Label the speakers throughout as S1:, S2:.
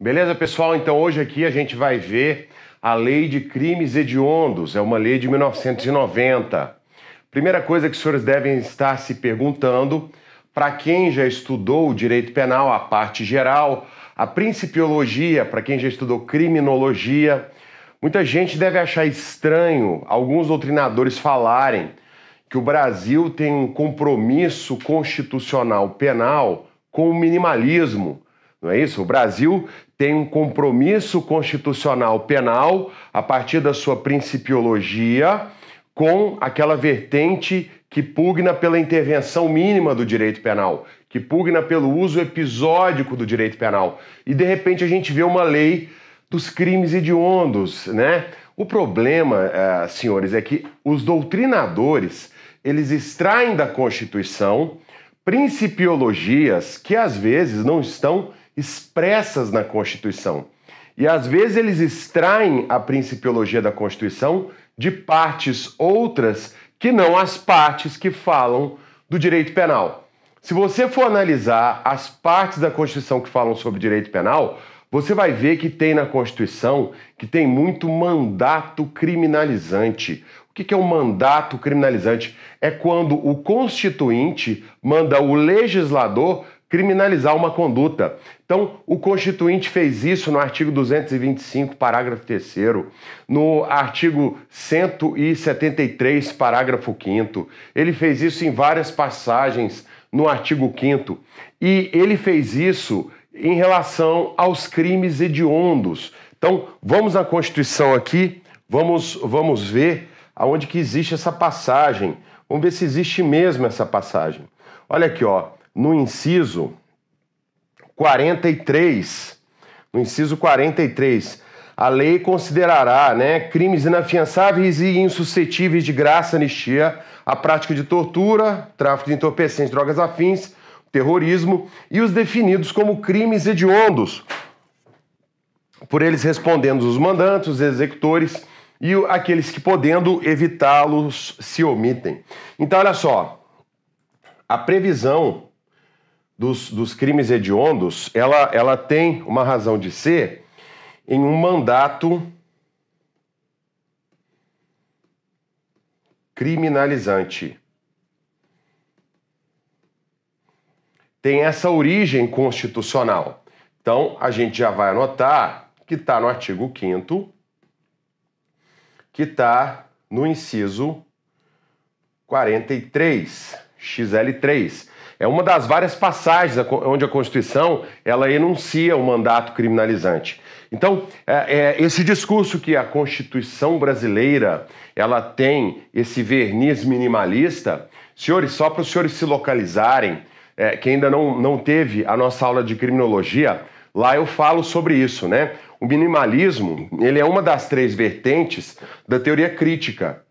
S1: Beleza, pessoal? Então hoje aqui a gente vai ver a Lei de Crimes Hediondos, é uma lei de 1990. Primeira coisa que os senhores devem estar se perguntando, para quem já estudou o direito penal, a parte geral, a principiologia, para quem já estudou criminologia, muita gente deve achar estranho alguns doutrinadores falarem que o Brasil tem um compromisso constitucional penal com o minimalismo. Não é isso? O Brasil tem um compromisso constitucional penal a partir da sua principiologia com aquela vertente que pugna pela intervenção mínima do direito penal, que pugna pelo uso episódico do direito penal. E de repente a gente vê uma lei dos crimes hediondos, né? O problema, senhores, é que os doutrinadores, eles extraem da Constituição principiologias que às vezes não estão expressas na Constituição. E às vezes eles extraem a principiologia da Constituição de partes outras que não as partes que falam do direito penal. Se você for analisar as partes da Constituição que falam sobre direito penal, você vai ver que tem na Constituição que tem muito mandato criminalizante. O que é um mandato criminalizante? É quando o Constituinte manda o legislador criminalizar uma conduta. Então, o Constituinte fez isso no artigo 225, parágrafo 3º, no artigo 173, parágrafo 5º. Ele fez isso em várias passagens no artigo 5º. E ele fez isso em relação aos crimes hediondos. Então, vamos na Constituição aqui, vamos ver aonde que existe essa passagem. Vamos ver se existe mesmo essa passagem. Olha aqui, ó. No inciso 43, a lei considerará, crimes inafiançáveis e insuscetíveis de graça, anistia, a prática de tortura, tráfico de entorpecentes, drogas afins, terrorismo e os definidos como crimes hediondos, por eles respondendo os mandantes, os executores e aqueles que, podendo evitá-los, se omitem. Então, olha só, a previsão dos crimes hediondos, ela tem uma razão de ser em um mandato criminalizante. Tem essa origem constitucional. Então, a gente já vai anotar que está no artigo 5º, que está no inciso 43, XL3. É uma das várias passagens onde a Constituição ela enuncia o mandato criminalizante. Então, esse discurso que a Constituição brasileira ela tem esse verniz minimalista, senhores, só para os senhores se localizarem, quem ainda não teve a nossa aula de criminologia, lá eu falo sobre isso, né? O minimalismo, ele é uma das três vertentes da teoria crítica.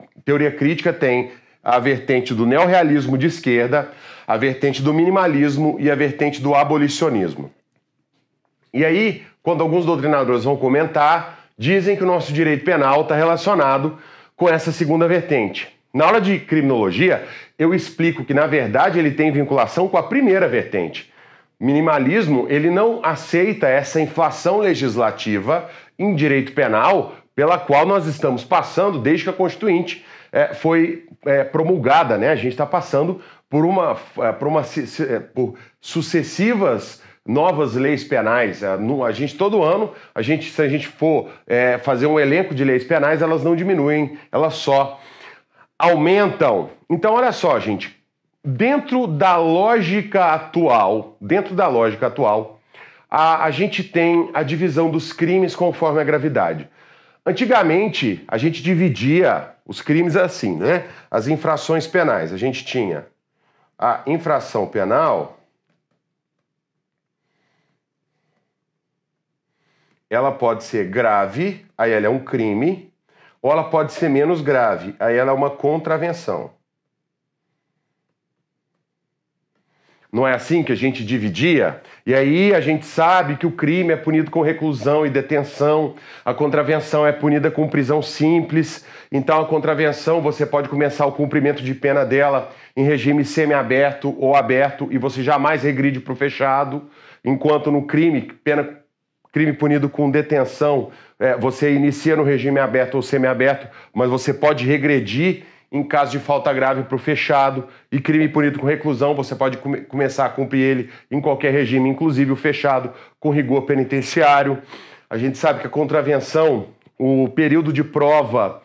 S1: A teoria crítica tem a vertente do neorrealismo de esquerda, a vertente do minimalismo e a vertente do abolicionismo. E aí, quando alguns doutrinadores vão comentar, dizem que o nosso direito penal está relacionado com essa segunda vertente. Na aula de criminologia, eu explico que, na verdade, ele tem vinculação com a primeira vertente. O minimalismo, ele não aceita essa inflação legislativa em direito penal pela qual nós estamos passando desde que a Constituinte foi promulgada, né? A gente está passando por sucessivas novas leis penais. Todo ano, se a gente for fazer um elenco de leis penais, elas não diminuem, elas só aumentam. Então, olha só, gente, dentro da lógica atual, a gente tem a divisão dos crimes conforme a gravidade. Antigamente, a gente dividia os crimes assim, né? As infrações penais. A gente tinha a infração penal, ela pode ser grave, aí ela é um crime, ou ela pode ser menos grave, aí ela é uma contravenção. Não é assim que a gente dividia? E aí a gente sabe que o crime é punido com reclusão e detenção, a contravenção é punida com prisão simples, então a contravenção você pode começar o cumprimento de pena dela em regime semiaberto ou aberto e você jamais regride para o fechado, enquanto no crime, pena crime punido com detenção, você inicia no regime aberto ou semiaberto, mas você pode regredir em caso de falta grave para o fechado, e crime punido com reclusão, você pode começar a cumprir ele em qualquer regime, inclusive o fechado, com rigor penitenciário. A gente sabe que a contravenção, o período de prova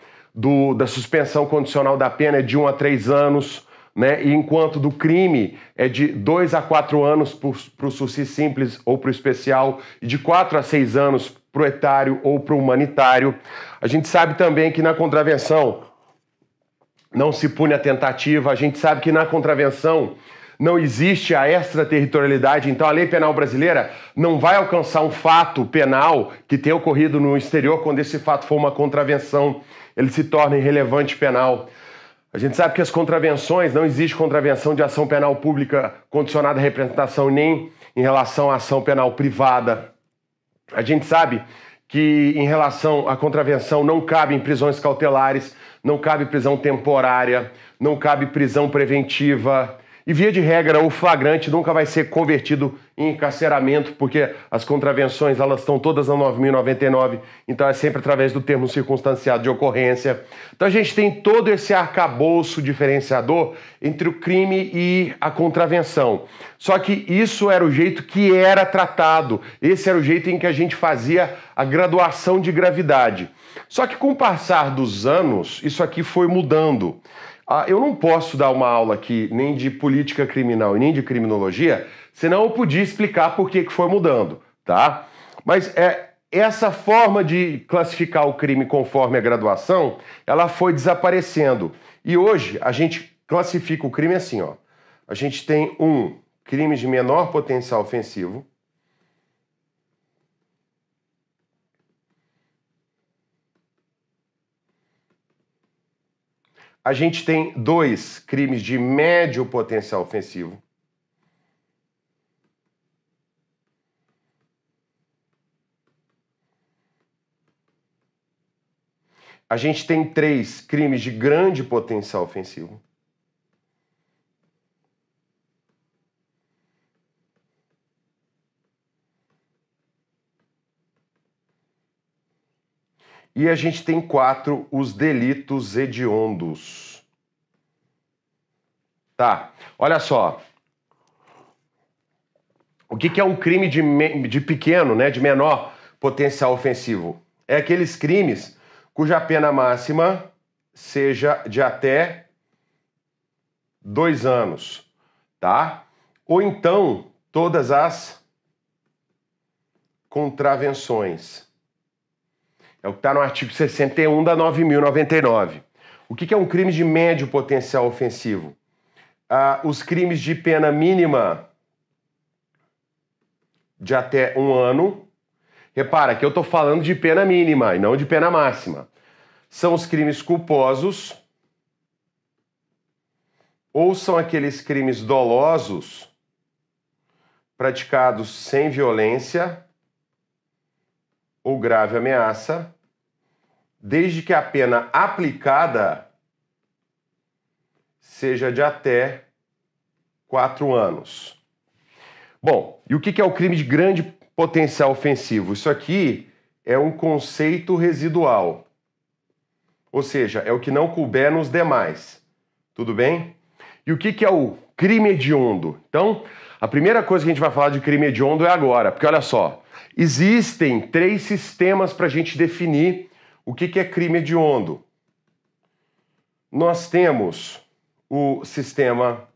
S1: da suspensão condicional da pena é de 1 a 3 anos, né? E enquanto do crime é de 2 a 4 anos para o sursi simples ou para o especial, e de 4 a 6 anos para o etário ou para o humanitário. A gente sabe também que na contravenção não se pune a tentativa, a gente sabe que na contravenção não existe a extraterritorialidade, então a lei penal brasileira não vai alcançar um fato penal que tenha ocorrido no exterior quando esse fato for uma contravenção, ele se torna irrelevante penal. A gente sabe que as contravenções, não existe contravenção de ação penal pública condicionada à representação nem em relação à ação penal privada. A gente sabe que em relação à contravenção não cabe em prisões cautelares, não cabe prisão temporária, não cabe prisão preventiva. E via de regra, o flagrante nunca vai ser convertido em encarceramento, porque as contravenções elas estão todas na 9.099, então é sempre através do termo circunstanciado de ocorrência. Então a gente tem todo esse arcabouço diferenciador entre o crime e a contravenção. Só que isso era o jeito que era tratado, esse era o jeito em que a gente fazia a graduação de gravidade. Só que com o passar dos anos, isso aqui foi mudando. Eu não posso dar uma aula aqui nem de política criminal e nem de criminologia, senão eu podia explicar por que foi mudando, tá? Mas essa forma de classificar o crime conforme a graduação, ela foi desaparecendo. E hoje a gente classifica o crime assim, ó. A gente tem crime de menor potencial ofensivo. A gente tem 2 crimes de médio potencial ofensivo. A gente tem 3 crimes de grande potencial ofensivo. E a gente tem 4, os delitos hediondos. Tá, olha só. O que é um crime de pequeno, né, de menor potencial ofensivo? É aqueles crimes cuja pena máxima seja de até 2 anos, tá? Ou então, todas as contravenções. É o que está no artigo 61 da 9.099. O que é um crime de médio potencial ofensivo? Os crimes de pena mínima de até 1 ano. Repara que eu estou falando de pena mínima e não de pena máxima. São os crimes culposos ou são aqueles crimes dolosos praticados sem violência ou grave ameaça, desde que a pena aplicada seja de até 4 anos. Bom, e o que é o crime de grande potencial ofensivo? Isso aqui é um conceito residual, ou seja, é o que não couber nos demais, tudo bem? E o que é o crime hediondo? Então, a primeira coisa que a gente vai falar de crime hediondo é agora, porque olha só, existem 3 sistemas para a gente definir o que é crime hediondo. Nós temos o sistema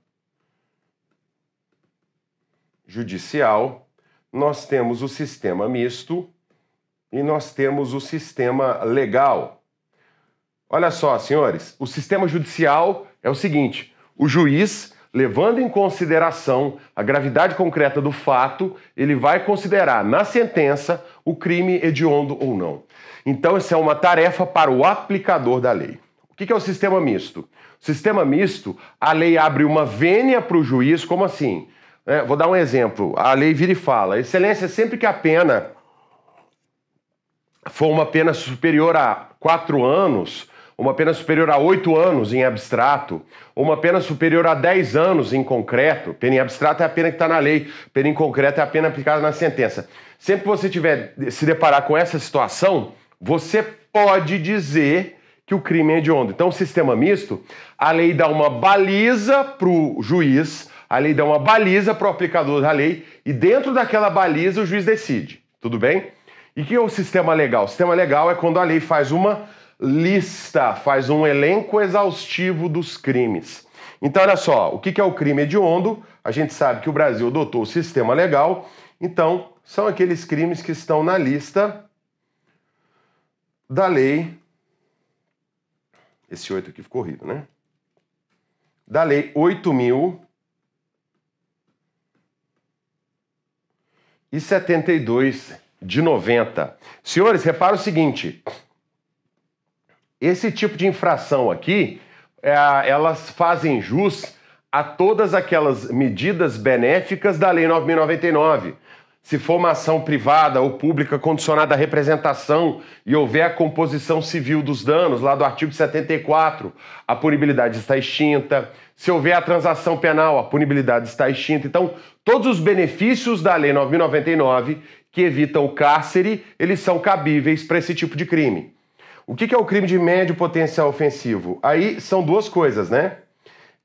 S1: judicial, nós temos o sistema misto e nós temos o sistema legal. Olha só, senhores, o sistema judicial é o seguinte: o juiz, levando em consideração a gravidade concreta do fato, ele vai considerar na sentença o crime hediondo ou não. Então, isso é uma tarefa para o aplicador da lei. O que é o sistema misto? O sistema misto, a lei abre uma vênia para o juiz, como assim? Vou dar um exemplo. A lei vira e fala: excelência, sempre que a pena for uma pena superior a 4 anos, uma pena superior a 8 anos em abstrato, ou uma pena superior a 10 anos em concreto. Pena em abstrato é a pena que está na lei, pena em concreto é a pena aplicada na sentença. Sempre que você tiver se deparar com essa situação, você pode dizer que o crime é hediondo. Então, o sistema misto, a lei dá uma baliza para o juiz, a lei dá uma baliza para o aplicador da lei, e dentro daquela baliza o juiz decide. Tudo bem? E o que é o sistema legal? O sistema legal é quando a lei faz uma lista, faz um elenco exaustivo dos crimes. Então, olha só, o que é o crime hediondo? A gente sabe que o Brasil adotou o sistema legal, então são aqueles crimes que estão na lista da lei. Esse 8 aqui ficou horrível, né? Da lei 8.072 de 90. Senhores, repara o seguinte, esse tipo de infração aqui, elas fazem jus a todas aquelas medidas benéficas da lei 9.099. Se for uma ação privada ou pública condicionada à representação e houver a composição civil dos danos, lá do artigo 74, a punibilidade está extinta. Se houver a transação penal, a punibilidade está extinta. Então, todos os benefícios da lei 9.099 que evitam o cárcere, eles são cabíveis para esse tipo de crime. O que é o crime de médio potencial ofensivo? Aí são duas coisas, né?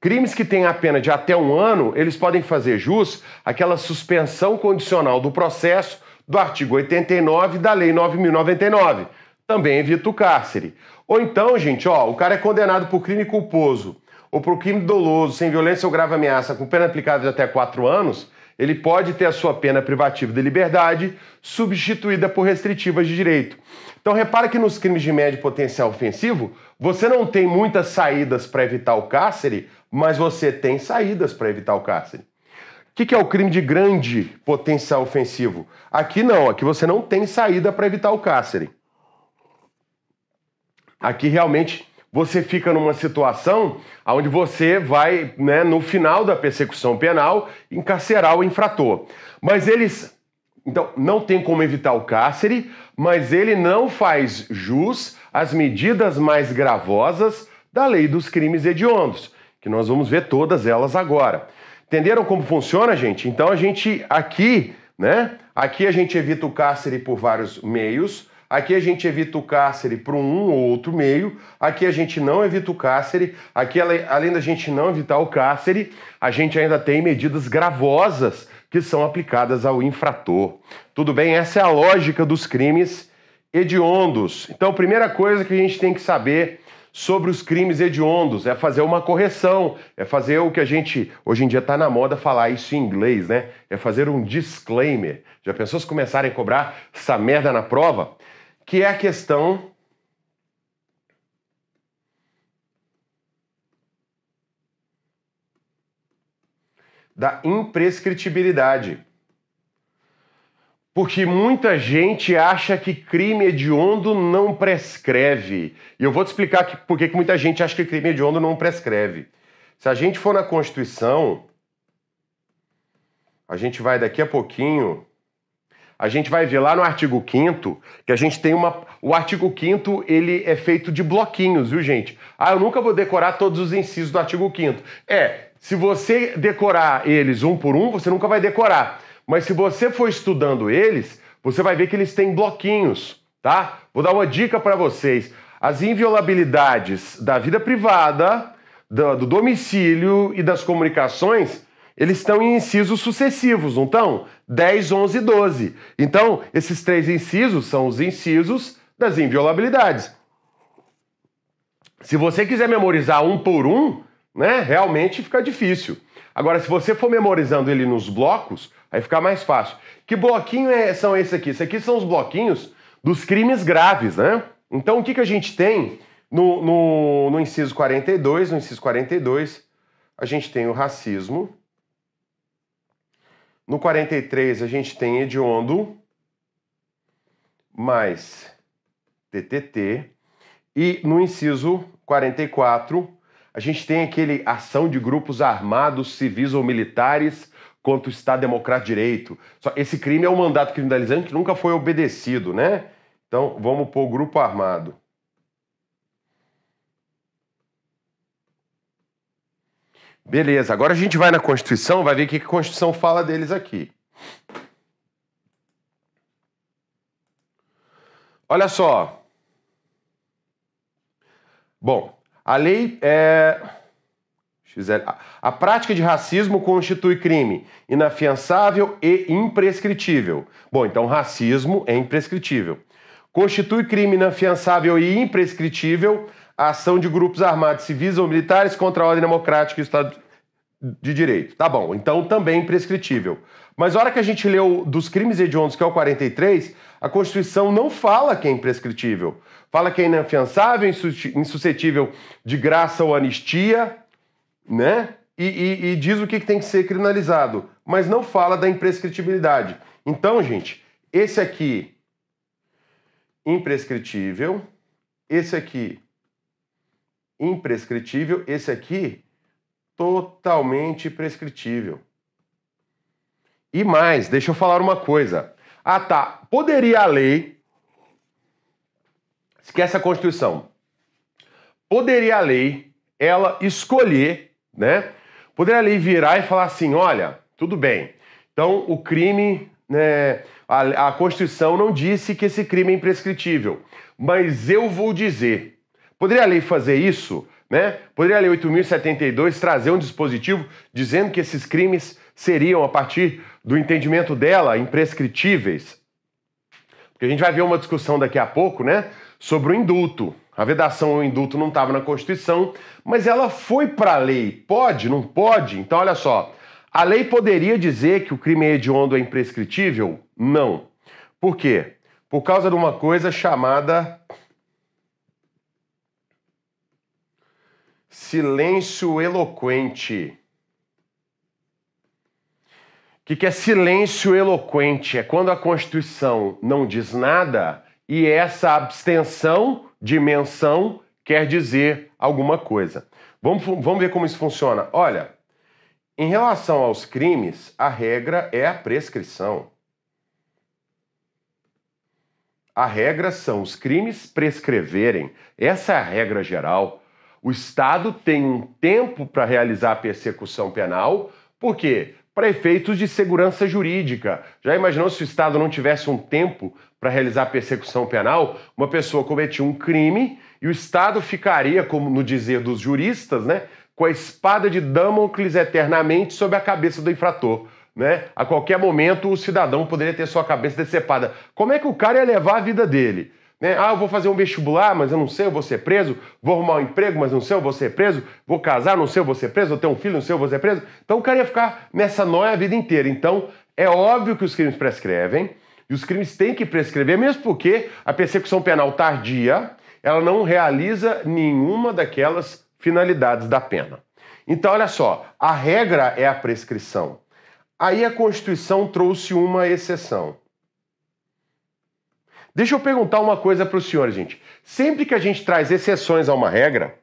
S1: Crimes que têm a pena de até 1 ano, eles podem fazer jus àquela suspensão condicional do processo do artigo 89 da lei 9.099. Também evita o cárcere. Ou então, gente, o cara é condenado por crime culposo ou por crime doloso, sem violência ou grave ameaça, com pena aplicada de até 4 anos, ele pode ter a sua pena privativa de liberdade substituída por restritivas de direito. Então repara que nos crimes de médio potencial ofensivo, você não tem muitas saídas para evitar o cárcere, mas você tem saídas para evitar o cárcere. O que é o crime de grande potencial ofensivo? Aqui não, aqui você não tem saída para evitar o cárcere. Aqui realmente você fica numa situação onde você vai, no final da persecução penal, encarcerar o infrator. Mas então, não tem como evitar o cárcere, mas ele não faz jus às medidas mais gravosas da lei dos crimes hediondos, que nós vamos ver todas elas agora. Entenderam como funciona, gente? Então a gente aqui, aqui a gente evita o cárcere por vários meios, aqui a gente evita o cárcere por um ou outro meio, aqui a gente não evita o cárcere, aqui além da gente não evitar o cárcere, a gente ainda tem medidas gravosas que são aplicadas ao infrator. Tudo bem? Essa é a lógica dos crimes hediondos. Então, a primeira coisa que a gente tem que saber sobre os crimes hediondos é fazer uma correção, é fazer o que a gente, hoje em dia está na moda falar isso em inglês, né? É fazer um disclaimer. Já pensou se começarem a cobrar essa merda na prova? Que é a questão da imprescritibilidade. Porque muita gente acha que crime hediondo não prescreve. E eu vou te explicar por que muita gente acha que crime hediondo não prescreve. Se a gente for na Constituição, a gente vai daqui a pouquinho, a gente vai ver lá no artigo 5º, que a gente tem o artigo 5º, ele é feito de bloquinhos, viu, gente? Eu nunca vou decorar todos os incisos do artigo 5º. Se você decorar eles um por um, você nunca vai decorar. Mas se você for estudando eles, você vai ver que eles têm bloquinhos, tá? Vou dar uma dica para vocês. As inviolabilidades da vida privada, do domicílio e das comunicações, eles estão em incisos sucessivos, não estão? 10, 11 e 12. Então, esses 3 incisos são os incisos das inviolabilidades. Se você quiser memorizar um por um, realmente fica difícil. Agora, se você for memorizando ele nos blocos, aí fica mais fácil. Que bloquinho são esses aqui? Esses aqui são os bloquinhos dos crimes graves, né? Então, o que a gente tem no inciso 42? No inciso 42, a gente tem o racismo. No 43, a gente tem hediondo, mais TTT. E no inciso 44, a gente tem aquele ação de grupos armados, civis ou militares contra o Estado Democrático de Direito. Esse crime é um mandato criminalizante que nunca foi obedecido, né? Então, vamos pôr o grupo armado. Beleza, agora a gente vai na Constituição, vai ver o que a Constituição fala deles aqui. Olha só. Bom, a lei a prática de racismo constitui crime inafiançável e imprescritível. Bom, então racismo é imprescritível. Constitui crime inafiançável e imprescritível a ação de grupos armados civis ou militares contra a ordem democrática e o Estado de Direito. Tá bom, então também imprescritível. Mas a hora que a gente leu dos crimes hediondos, que é o 43, a Constituição não fala que é imprescritível. Fala que é inafiançável, insuscetível de graça ou anistia, né? E diz o que tem que ser criminalizado, mas não fala da imprescritibilidade. Então, gente, esse aqui, imprescritível, esse aqui, imprescritível, esse aqui, totalmente prescritível. E mais, deixa eu falar uma coisa. Ah, tá, poderia a lei, esquece a Constituição, poderia a lei, ela escolher, né? Poderia a lei virar e falar assim, olha, tudo bem, então o crime, né, a Constituição não disse que esse crime é imprescritível, mas eu vou dizer. Poderia a lei fazer isso, né? Poderia a lei 8.072 trazer um dispositivo dizendo que esses crimes seriam, a partir do entendimento dela, imprescritíveis? Porque a gente vai ver uma discussão daqui a pouco, né, sobre o indulto. A vedação ao indulto não estava na Constituição, mas ela foi para a lei. Pode? Não pode? Então, olha só. A lei poderia dizer que o crime hediondo é imprescritível? Não. Por quê? Por causa de uma coisa chamada silêncio eloquente. O que é silêncio eloquente? É quando a Constituição não diz nada e essa abstenção de menção quer dizer alguma coisa. Vamos ver como isso funciona. Olha, em relação aos crimes, a regra é a prescrição. A regra são os crimes prescreverem. Essa é a regra geral. O Estado tem um tempo para realizar a persecução penal, por quê? Para efeitos de segurança jurídica. Já imaginou se o Estado não tivesse um tempo para realizar a persecução penal? Uma pessoa cometia um crime e o Estado ficaria, como no dizer dos juristas, né, com a espada de Damocles eternamente sobre a cabeça do infrator. Né? A qualquer momento o cidadão poderia ter sua cabeça decepada. Como é que o cara ia levar a vida dele? Né? Ah, eu vou fazer um vestibular, mas eu não sei, eu vou ser preso. Vou arrumar um emprego, mas não sei, eu vou ser preso. Vou casar, não sei, eu vou ser preso. Vou ter um filho, não sei, eu vou ser preso. Então o cara ia ficar nessa nóia a vida inteira. Então é óbvio que os crimes prescrevem e os crimes têm que prescrever, mesmo porque a persecução penal tardia, ela não realiza nenhuma daquelas finalidades da pena. Então olha só, a regra é a prescrição. Aí a Constituição trouxe uma exceção. Deixa eu perguntar uma coisa para os senhores, gente. Sempre que a gente traz exceções a uma regra,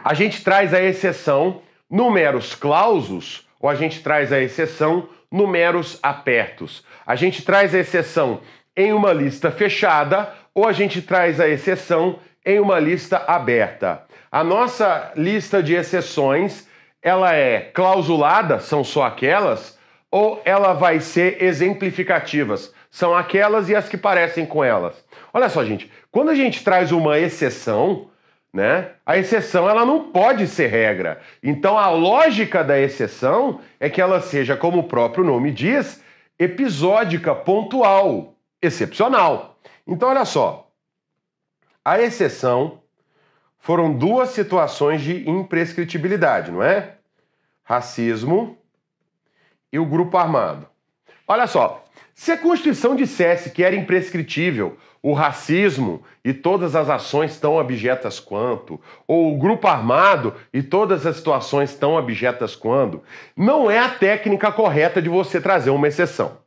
S1: a gente traz a exceção numeros clausus ou a gente traz a exceção numeros apertos? A gente traz a exceção em uma lista fechada ou a gente traz a exceção em uma lista aberta? A nossa lista de exceções, ela é clausulada, são só aquelas, ou ela vai ser exemplificativas? São aquelas e as que parecem com elas. Olha só, gente, quando a gente traz uma exceção, né, a exceção ela não pode ser regra. Então a lógica da exceção é que ela seja, como o próprio nome diz, episódica, pontual, excepcional. Então olha só, a exceção foram duas situações de imprescritibilidade, não é? Racismo e o grupo armado. Olha só, se a Constituição dissesse que era imprescritível o racismo e todas as ações tão abjetas quanto, ou o grupo armado e todas as situações tão abjetas quanto, não é a técnica correta de você trazer uma exceção.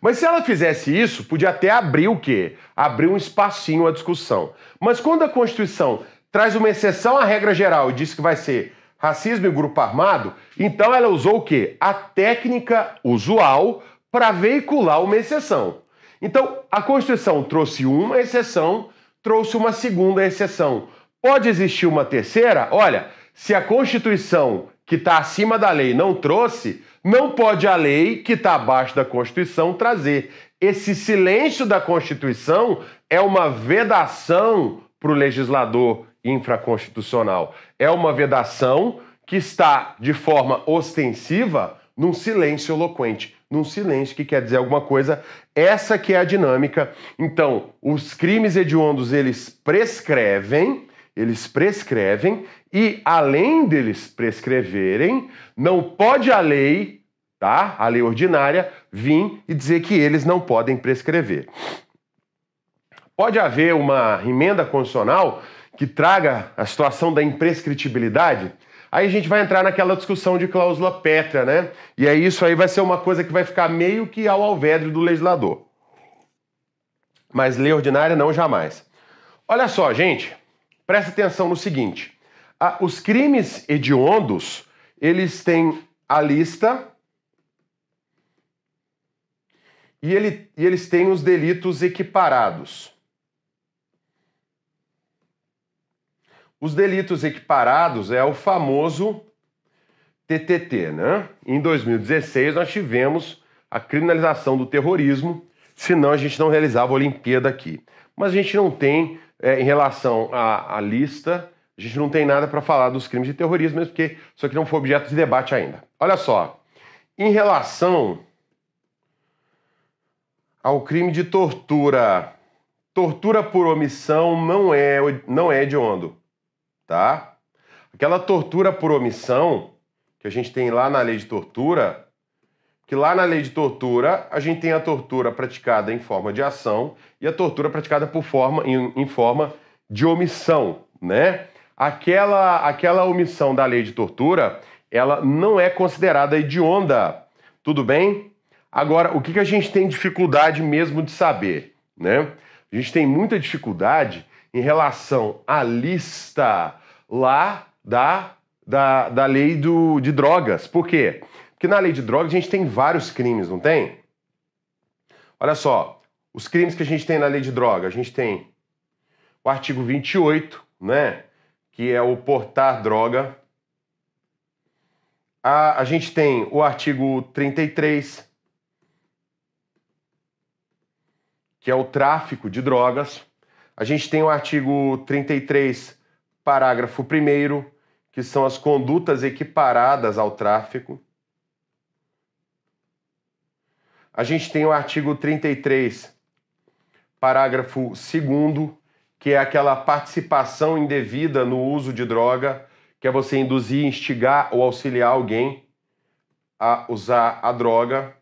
S1: Mas se ela fizesse isso, podia até abrir o quê? Abrir um espacinho à discussão. Mas quando a Constituição traz uma exceção à regra geral e diz que vai ser racismo e grupo armado, então ela usou o quê? A técnica usual para veicular uma exceção. Então, a Constituição trouxe uma exceção, trouxe uma segunda exceção. Pode existir uma terceira? Olha, Se a Constituição que está acima da lei não trouxe, não pode a lei que está abaixo da Constituição trazer. Esse silêncio da Constituição é uma vedação para o legislador infraconstitucional. É uma vedação que está, de forma ostensiva, num silêncio eloquente, num silêncio que quer dizer alguma coisa. Essa que é a dinâmica. Então, os crimes hediondos, eles prescrevem, e além deles prescreverem, não pode a lei, tá? A lei ordinária, vir e dizer que eles não podem prescrever. Pode haver uma emenda constitucional que traga a situação da imprescritibilidade? Aí a gente vai entrar naquela discussão de cláusula pétrea, né? E aí isso aí vai ser uma coisa que vai ficar meio que ao alvédrio do legislador. Mas lei ordinária não, jamais. Olha só, gente, presta atenção no seguinte. Os crimes hediondos, eles têm a lista e eles têm os delitos equiparados. Os delitos equiparados é o famoso TTT, né? Em 2016 nós tivemos a criminalização do terrorismo, senão a gente não realizava a Olimpíada aqui. Mas a gente não tem, em relação à lista, a gente não tem nada para falar dos crimes de terrorismo, mesmo porque isso aqui não foi objeto de debate ainda. Olha só, em relação ao crime de tortura, tortura por omissão não é hediondo. Tá? Aquela tortura por omissão que a gente tem lá na lei de tortura, que lá na lei de tortura a gente tem a tortura praticada em forma de ação e a tortura praticada em forma de omissão, né? Aquela omissão da lei de tortura, ela não é considerada hedionda, tudo bem? Agora, o que a gente tem dificuldade mesmo de saber, né? A gente tem muita dificuldade em relação à lista lá da lei de drogas. Por quê? Porque na lei de drogas a gente tem vários crimes, não tem? Olha só, os crimes que a gente tem na lei de droga, a gente tem o artigo 28, né? Que é o portar droga. A gente tem o artigo 33, que é o tráfico de drogas. A gente tem o artigo 33, parágrafo 1º, que são as condutas equiparadas ao tráfico. A gente tem o artigo 33, parágrafo 2º, que é aquela participação indevida no uso de droga, que é você induzir, instigar ou auxiliar alguém a usar a droga.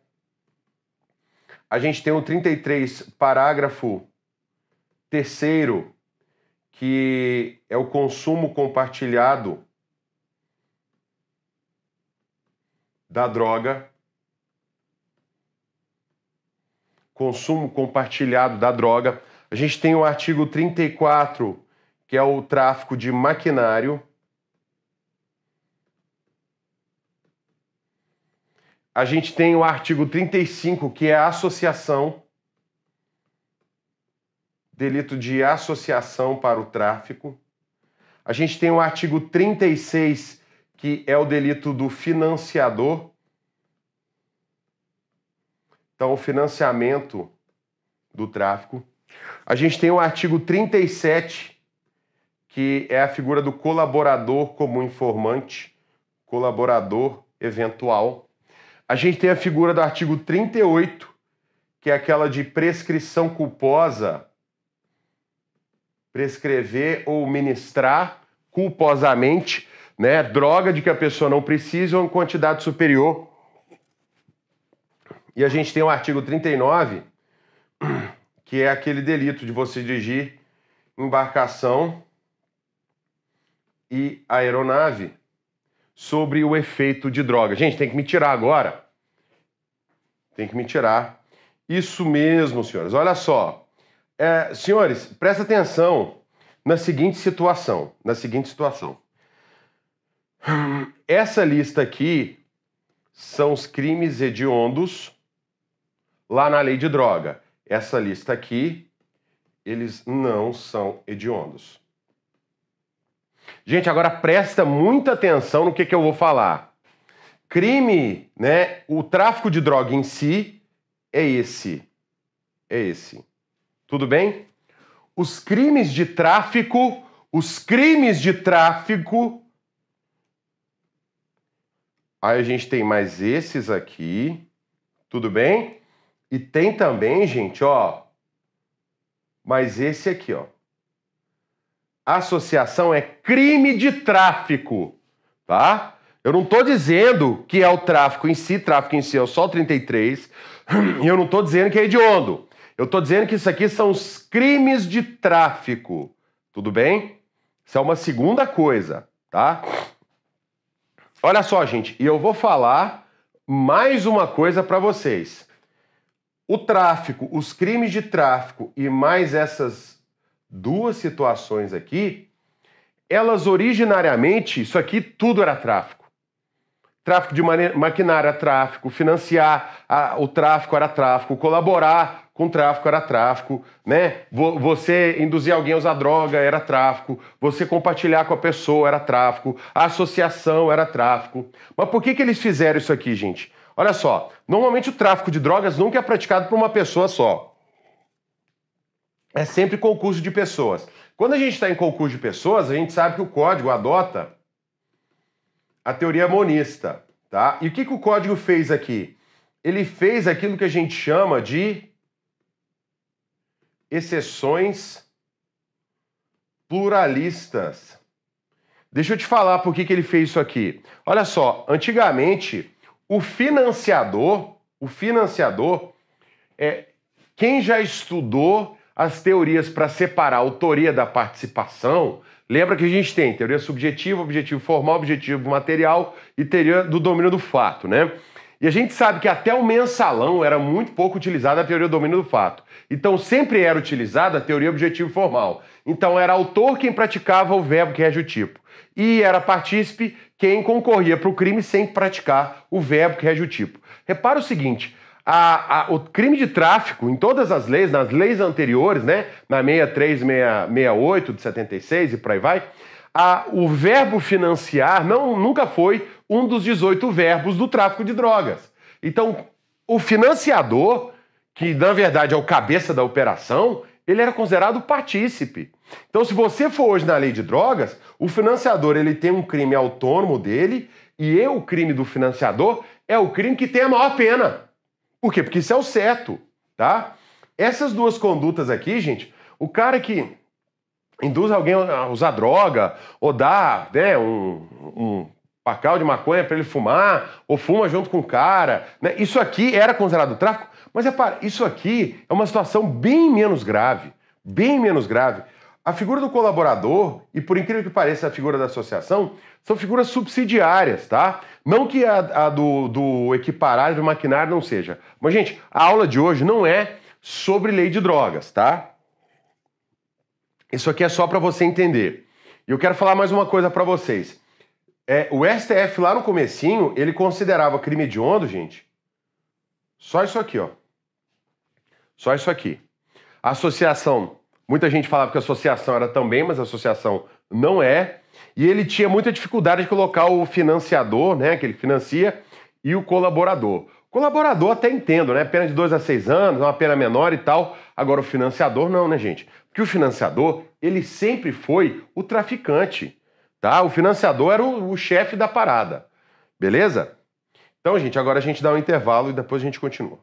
S1: A gente tem o 33, parágrafo 3º, que é o consumo compartilhado da droga. Consumo compartilhado da droga. A gente tem o artigo 34, que é o tráfico de maquinário. A gente tem o artigo 35, que é a associação. Delito de associação para o tráfico. A gente tem o artigo 36, que é o delito do financiador. Então, o financiamento do tráfico. A gente tem o artigo 37, que é a figura do colaborador como informante, colaborador eventual. A gente tem a figura do artigo 38, que é aquela de prescrição culposa, prescrever ou ministrar culposamente, né, droga de que a pessoa não precisa ou em quantidade superior. E a gente tem o artigo 39, que é aquele delito de você dirigir embarcação e aeronave sobre o efeito de droga. Gente, tem que me tirar agora. Tem que me tirar. Isso mesmo, senhores. Olha só. Senhores, presta atenção na seguinte situação. Essa lista aqui são os crimes hediondos lá na lei de droga. Essa lista aqui, eles não são hediondos. Gente, agora presta muita atenção no que eu vou falar. Crime, né? O tráfico de droga em si é esse. É esse. Tudo bem? Os crimes de tráfico, aí a gente tem mais esses aqui, tudo bem? E tem também, gente, ó, mais esse aqui, ó. Associação é crime de tráfico, tá? Eu não tô dizendo que é o tráfico em si é só o 33, e eu não tô dizendo que é hediondo. Eu tô dizendo que isso aqui são os crimes de tráfico, tudo bem? Isso é uma segunda coisa, tá? Olha só, gente, e eu vou falar mais uma coisa para vocês. O tráfico, os crimes de tráfico e mais essas duas situações aqui, elas originariamente, isso aqui tudo era tráfico. Tráfico de maquinária era tráfico, financiar o tráfico era tráfico, colaborar com o tráfico era tráfico, né? Você induzir alguém a usar droga era tráfico, você compartilhar com a pessoa era tráfico, a associação era tráfico. Mas por que eles fizeram isso aqui, gente? Olha só, normalmente o tráfico de drogas nunca é praticado por uma pessoa só. É sempre concurso de pessoas. Quando a gente está em concurso de pessoas, a gente sabe que o código adota a teoria monista, tá? E o que o código fez aqui? Ele fez aquilo que a gente chama de exceções pluralistas. Deixa eu te falar por que ele fez isso aqui. Olha só, antigamente, o financiador, quem já estudou as teorias para separar a autoria da participação, lembra que a gente tem teoria subjetiva, objetivo formal, objetivo material e teoria do domínio do fato, né? E a gente sabe que até o mensalão era muito pouco utilizada a teoria do domínio do fato. Então sempre era utilizada a teoria objetivo formal. Então era autor quem praticava o verbo que rege o tipo. E era partícipe quem concorria para o crime sem praticar o verbo que rege o tipo. Repara o seguinte, o crime de tráfico, em todas as leis, nas leis anteriores, né, na 63, 68 de 76 e por aí vai, o verbo financiar nunca foi um dos 18 verbos do tráfico de drogas. Então, o financiador, que na verdade é o cabeça da operação, ele era considerado partícipe. Então, se você for hoje na lei de drogas, o financiador ele tem um crime autônomo dele e o crime do financiador é o crime que tem a maior pena. Por quê? Porque isso é o certo, tá? Essas duas condutas aqui, gente, o cara que induz alguém a usar droga ou dá, né, um pacal de maconha para ele fumar ou fuma junto com o cara, né? Isso aqui era considerado tráfico, mas repara, isso aqui é uma situação bem menos grave, bem menos grave. A figura do colaborador, e por incrível que pareça a figura da associação, são figuras subsidiárias, tá? Não que a do equiparário do maquinário não seja. Mas, gente, a aula de hoje não é sobre lei de drogas, tá? Isso aqui é só para você entender. E eu quero falar mais uma coisa para vocês. O STF lá no comecinho, ele considerava crime hediondo, gente, só isso aqui, ó. Só isso aqui. A associação, muita gente falava que a associação era também, mas a associação não é. E ele tinha muita dificuldade de colocar o financiador, né, que ele financia, e o colaborador. Colaborador até entendo, né? Pena de 2 a 6 anos, uma pena menor e tal. Agora o financiador não, né, gente? Porque o financiador, ele sempre foi o traficante, tá? O financiador era o chefe da parada, beleza? Então, gente, agora a gente dá um intervalo e depois a gente continua.